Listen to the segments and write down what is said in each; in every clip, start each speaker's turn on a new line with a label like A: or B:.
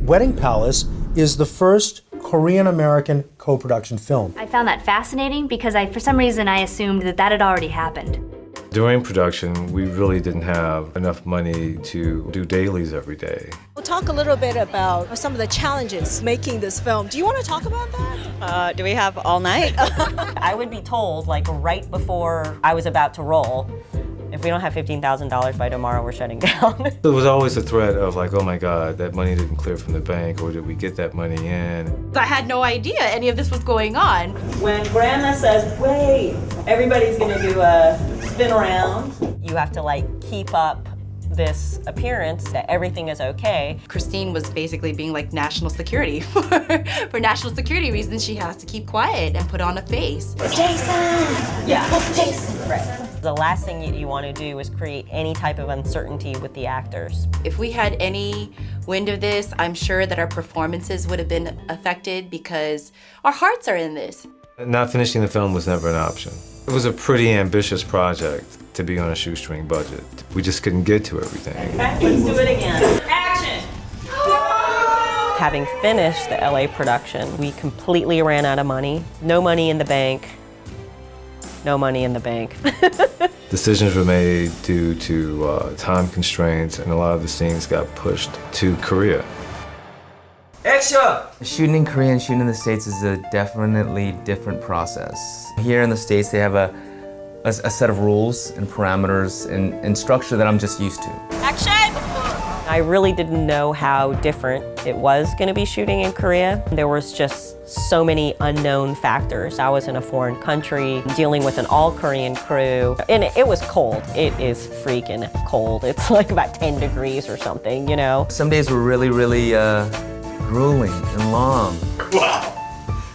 A: Wedding Palace is the first Korean-American co-production film.
B: I found that fascinating because for some reason I assumed that had already happened.
C: During production, we really didn't have enough money to do dailies every day.
D: We'll talk a little bit about some of the challenges making this film. Do you want to talk about that?
E: Do we have all night? I would be told, like right before I was about to roll, if we don't have $15,000 by tomorrow, we're shutting down.
C: There was always a threat of like, oh my God, that money didn't clear from the bank, or did we get that money in?
F: I had no idea any of this was going on.
E: When Grandma says, wait, everybody's gonna do a spin around, you have to like keep up this appearance that everything is okay.
F: Christine was basically being like national security. For national security reasons, she has to keep quiet and put on a face.
E: Jason! Yeah, Jason. Right. The last thing you want to do is create any type of uncertainty with the actors.
F: If we had any wind of this, I'm sure that our performances would have been affected because our hearts are in this.
C: Not finishing the film was never an option. It was a pretty ambitious project to be on a shoestring budget. We just couldn't get to everything.
E: Okay, let's do it again. Action! Having finished the LA production, we completely ran out of money. No money in the bank. No money in the bank.
C: Decisions were made due to time constraints, and a lot of the scenes got pushed to Korea.
G: Action! Shooting in Korea and shooting in the States is a definitely different process. Here in the States, they have a set of rules and parameters and structure that I'm just used to.
E: Action! I really didn't know how different it was going to be shooting in Korea. There was just so many unknown factors. I was in a foreign country, dealing with an all-Korean crew, and it was cold. It is freaking cold. It's like about 10 degrees or something, you know?
G: Some days were really, really grueling and long.
H: Wow,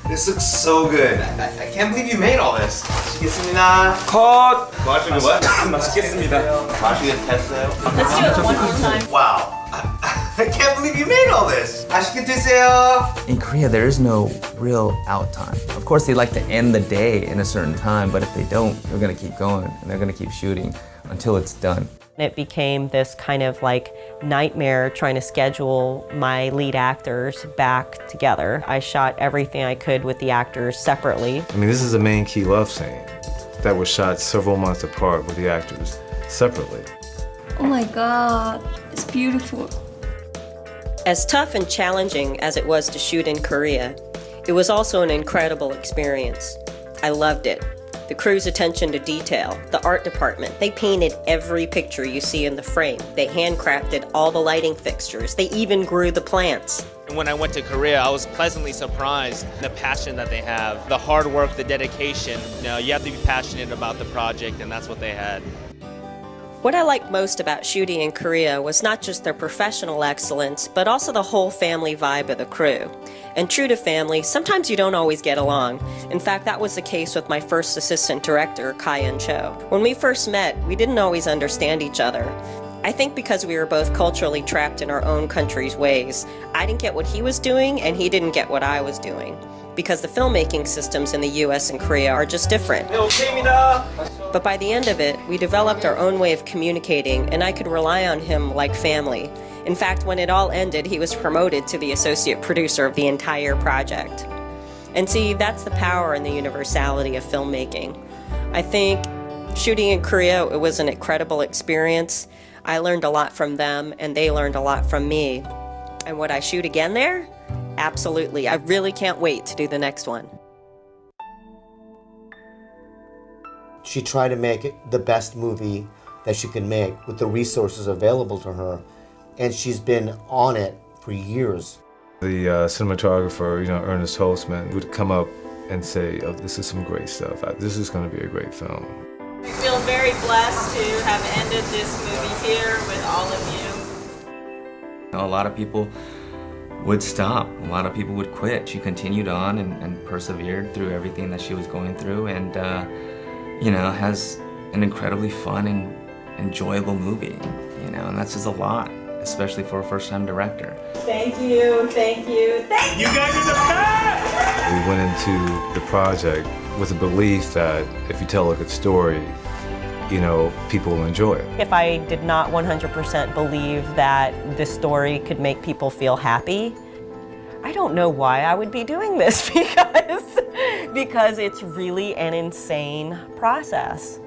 H: this looks so good. I can't believe you made all this. 맛있겠습니다. 컷! 맛있는 what? 맛있겠습니다. 맛있겠어요.
E: Let's do it one more time.
H: Wow, I can't believe you made all this. 맛있게 드세요.
G: In Korea, there is no real out time. Of course, they like to end the day in a certain time, but if they don't, they're gonna keep going and they're gonna keep shooting until it's done.
E: It became this kind of like nightmare trying to schedule my lead actors back together. I shot everything I could with the actors separately.
C: I mean, this is a main key love scene that was shot several months apart with the actors separately.
I: Oh my God, it's beautiful.
E: As tough and challenging as it was to shoot in Korea, it was also an incredible experience. I loved it. The crew's attention to detail, the art department, they painted every picture you see in the frame. They handcrafted all the lighting fixtures. They even grew the plants.
J: When I went to Korea, I was pleasantly surprised the passion that they have, the hard work, the dedication. You know, you have to be passionate about the project, and that's what they had.
E: What I liked most about shooting in Korea was not just their professional excellence, but also the whole family vibe of the crew. And true to family, sometimes you don't always get along. In fact, that was the case with my first assistant director, Kai-Eun Cho. When we first met, we didn't always understand each other. I think because we were both culturally trapped in our own country's ways. I didn't get what he was doing, and he didn't get what I was doing. Because the filmmaking systems in the US and Korea are just different. But by the end of it, we developed our own way of communicating, and I could rely on him like family. In fact, when it all ended, he was promoted to the associate producer of the entire project. And see, that's the power and the universality of filmmaking. I think shooting in Korea, it was an incredible experience. I learned a lot from them, and they learned a lot from me. And would I shoot again there? Absolutely. I really can't wait to do the next one.
K: She tried to make it the best movie that she could make with the resources available to her, and she's been on it for years.
C: The cinematographer, Ernest Holtzman, would come up and say, oh, this is some great stuff. This is going to be a great film.
E: We feel very blessed to have ended this movie here with all of you.
G: A lot of people would stop. A lot of people would quit. She continued on and persevered through everything that she was going through, and has an incredibly fun and enjoyable movie, and that says a lot, especially for a first-time director.
E: Thank you, thank you, thank you!
H: You guys are the best!
C: We went into the project with a belief that if you tell a good story, you know, people will enjoy it.
L: If I did not 100% believe that this story could make people feel happy, I don't know why I would be doing this because it's really an insane process.